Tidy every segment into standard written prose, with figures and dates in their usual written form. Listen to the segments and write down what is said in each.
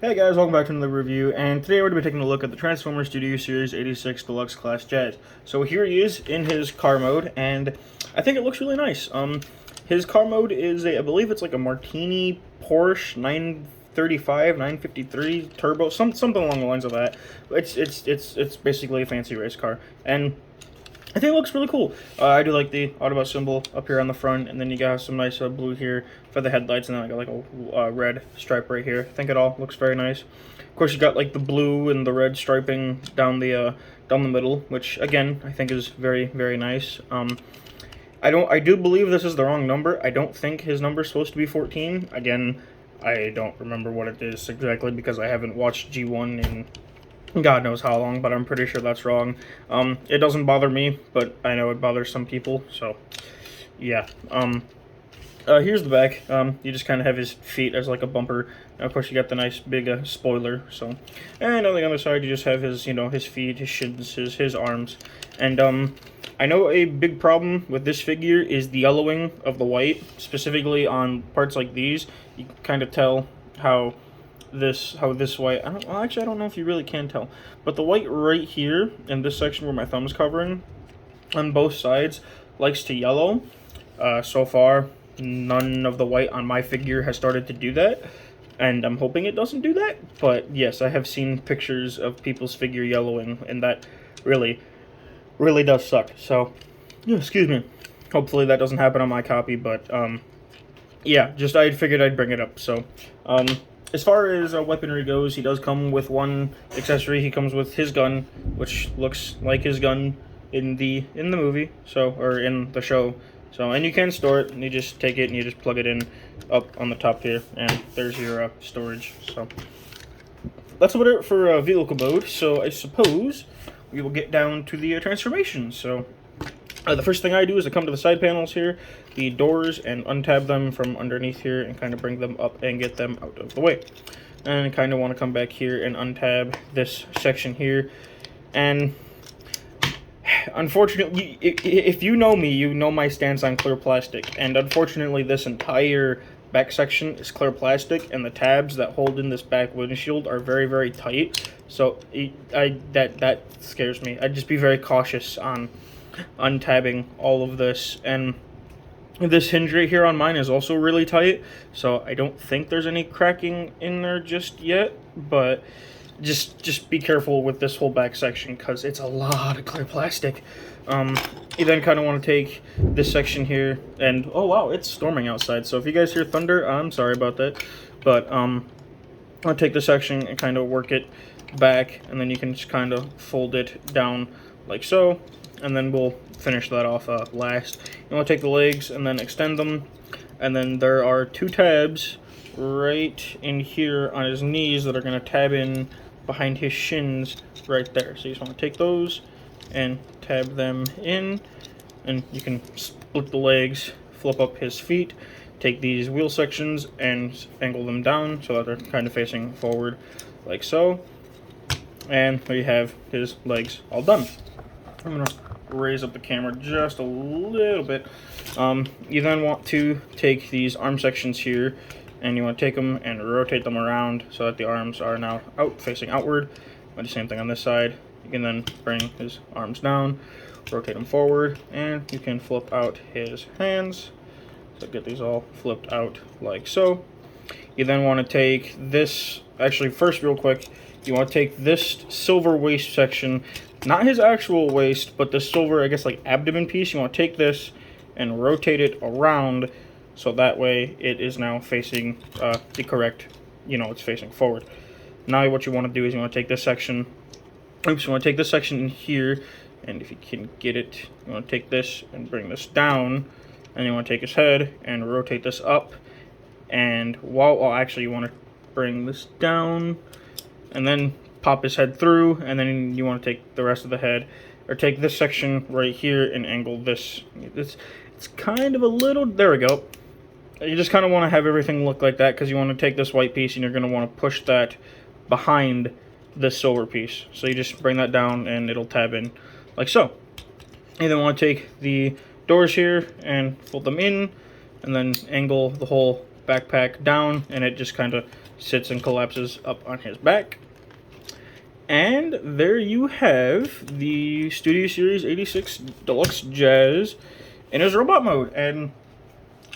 Hey guys, welcome back to another review, and today we're going to be taking a look at the Transformers Studio Series 86 Deluxe Class Jazz. So here he is in his car mode, and I think it looks really nice. His car mode is, I believe it's like a Martini Porsche 935, 953 Turbo, something along the lines of that. It's basically a fancy race car, and I think it looks really cool. I do like the Autobot symbol up here on the front, and then you got some nice blue here for the headlights, and then I got like a red stripe right here. I think it all looks very nice. Of course, you got like the blue and the red striping down the middle, which again I think is very nice. I do believe this is the wrong number. I don't think his number is supposed to be 14. Again, I don't remember what it is exactly because I haven't watched G1 in God knows how long, but I'm pretty sure that's wrong. It doesn't bother me, but I know it bothers some people, so yeah. Here's the back. You just kind of have his feet as like a bumper. And of course, you got the nice big spoiler. So, and on the other side, you just have his, his feet, his shins, his arms, and I know a big problem with this figure is the yellowing of the white, specifically on parts like these. You can kind of tell how this white, I don't know if you really can tell, but the white right here in this section where my thumb's covering on both sides likes to yellow. So far none of the white on my figure has started to do that, and I'm hoping it doesn't do that, but yes, I have seen pictures of people's figure yellowing, and that really does suck. So yeah, excuse me, hopefully that doesn't happen on my copy, but yeah, just I figured I'd bring it up. So as far as weaponry goes, he does come with one accessory. He comes with his gun, which looks like his gun in the movie, or in the show. So, and you can store it, and you just take it and you just plug it in up on the top here, and there's your storage. So that's about it for vehicle mode. So I suppose we will get down to the transformation. So the first thing I do is I come to the side panels here, the doors, and untab them from underneath here and kind of bring them up and get them out of the way. And I kind of want to come back here and untab this section here. And unfortunately, if you know me, you know my stance on clear plastic. And unfortunately, this entire back section is clear plastic, and the tabs that hold in this back windshield are very tight. So that scares me. I'd just be very cautious on untabbing all of this. And this hinge right here on mine is also really tight, so I don't think there's any cracking in there just yet, but just be careful with this whole back section because it's a lot of clear plastic. You then kind of want to take this section here, and oh wow, it's storming outside, so if you guys hear thunder, I'm sorry about that, but I'll take this section and kind of work it back, and then you can just kind of fold it down like so, and then we'll finish that off last. You want to take the legs and then extend them, and then there are two tabs right in here on his knees that are going to tab in behind his shins right there. So you just want to take those and tab them in, and you can split the legs, flip up his feet, take these wheel sections and angle them down so that they're kind of facing forward like so, and there you have his legs all done. I'm going to raise up the camera just a little bit. You then want to take these arm sections here, and you want to take them and rotate them around so that the arms are now facing outward. Do the same thing on this side. You can then bring his arms down, rotate them forward, and you can flip out his hands. So get these all flipped out like so. You then want to take this, actually first real quick, you want to take this silver waist section, not his actual waist, but the silver, I guess, like abdomen piece. You want to take this and rotate it around so that way it is now facing the correct, it's facing forward. Now what you want to do is you want to take this section, you want to take this section in here, and if you can get it, you want to take this and bring this down, and you want to take his head and rotate this up, and actually you want to bring this down, and then pop his head through, and then you want to take the rest of the head, or take this section right here and angle this. It's kind of a little, there we go. You just kind of want to have everything look like that because you want to take this white piece and you're going to want to push that behind this silver piece. So you just bring that down and it'll tab in like so. You then want to take the doors here and fold them in, and then angle the whole backpack down, and it just kind of sits and collapses up on his back. And there you have the Studio Series 86 Deluxe Jazz in his robot mode. And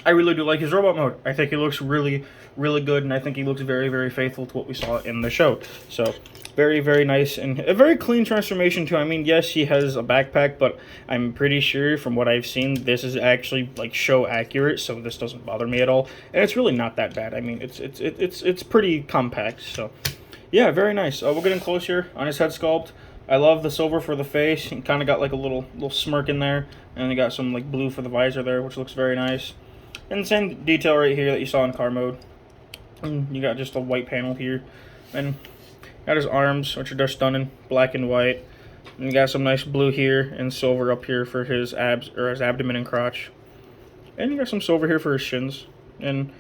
I really do like his robot mode. I think he looks really, really good, and I think he looks very, very faithful to what we saw in the show. So, very, very nice, and a very clean transformation too. I mean, yes, he has a backpack, but I'm pretty sure from what I've seen, this is actually like show accurate, so this doesn't bother me at all. And it's really not that bad. I mean, it's pretty compact. So, yeah, very nice. We'll get in close here on his head sculpt. I love the silver for the face. He kind of got like a little smirk in there, and he got some like blue for the visor there, which looks very nice. And the same detail right here that you saw in car mode. And you got just a white panel here. And got his arms, which are just done in black and white. And you got some nice blue here and silver up here for his abs, or his abdomen and crotch. And you got some silver here for his shins. And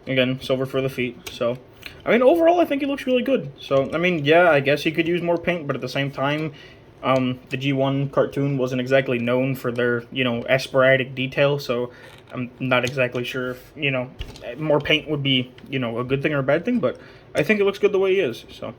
again, silver for the feet. So, I mean, overall, I think he looks really good. So, I mean, yeah, I guess he could use more paint, but at the same time, the G1 cartoon wasn't exactly known for their, sporadic detail, so I'm not exactly sure if, more paint would be, a good thing or a bad thing, but I think it looks good the way he is. So,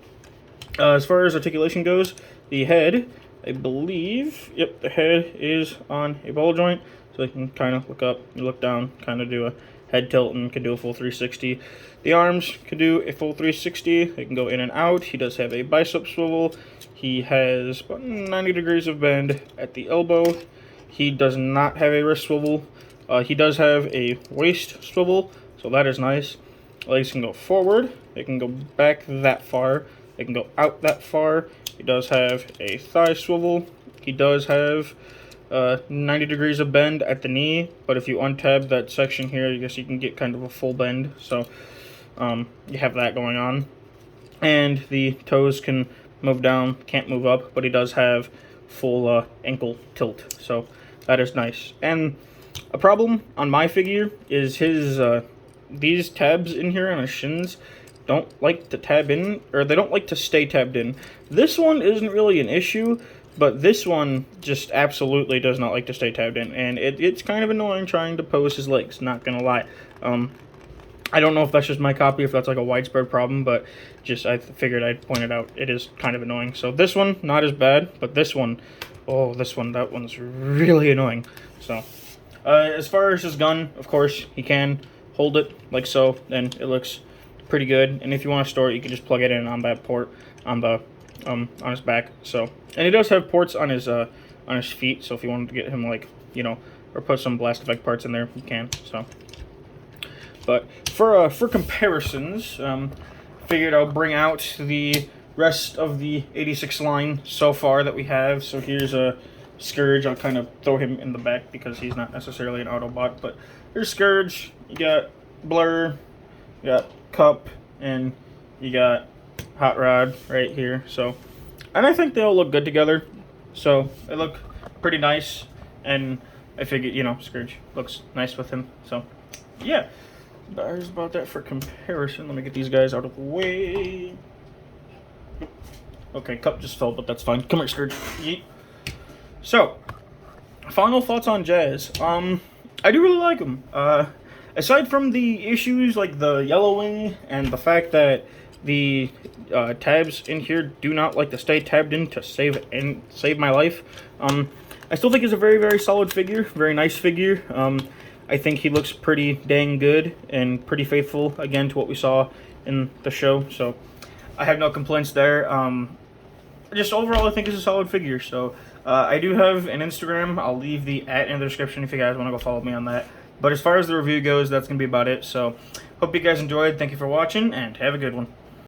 as far as articulation goes, the head, I believe, yep, the head is on a ball joint, so you can kind of look up, you look down, kind of do a head tilt, and can do a full 360. The arms can do a full 360. They can go in and out. He does have a bicep swivel. He has about 90 degrees of bend at the elbow. He does not have a wrist swivel. He does have a waist swivel, so that is nice. Legs can go forward. They can go back that far. They can go out that far. He does have a thigh swivel. He does have 90 degrees of bend at the knee, but if you untab that section here, I guess you can get kind of a full bend. So you have that going on. And the toes can move down, can't move up, but he does have full ankle tilt. So that is nice. And a problem on my figure is his these tabs in here on his shins don't like to tab in, or they don't like to stay tabbed in. This one isn't really an issue, but this one just absolutely does not like to stay tabbed in, and it's kind of annoying trying to pose his legs, not gonna lie. I don't know if that's just my copy, if that's like a widespread problem, but just I figured I'd point it out. It is kind of annoying. So this one, not as bad, but this one, oh, that one's really annoying. So, as far as his gun, of course, he can hold it like so, and it looks pretty good. And if you want to store it, you can just plug it in on that port on the on his back. So, and he does have ports on his feet. So if you wanted to get him like or put some blast effect parts in there, you can. So. But for comparisons, figured I'll bring out the rest of the 86 line so far that we have. So here's a Scourge. I'll kind of throw him in the back because he's not necessarily an Autobot. But here's Scourge. You got Blur, you got Cup, and you got Hot Rod right here. So, and I think they all look good together. So they look pretty nice, and I figured Scourge looks nice with him. So yeah. There's about that for comparison. Let me get these guys out of the way. Okay, Cup just fell, but that's fine. Come here, Scourge. Yeet. So, final thoughts on Jazz. I do really like him. Aside from the issues like the yellowing and the fact that the tabs in here do not like to stay tabbed in to save my life, I still think he's a very, very solid figure. Very nice figure. I think he looks pretty dang good and pretty faithful, again, to what we saw in the show. So I have no complaints there. Just overall, I think it's a solid figure. So I do have an Instagram. I'll leave the @ in the description if you guys want to go follow me on that. But as far as the review goes, that's going to be about it. So hope you guys enjoyed. Thank you for watching, and have a good one.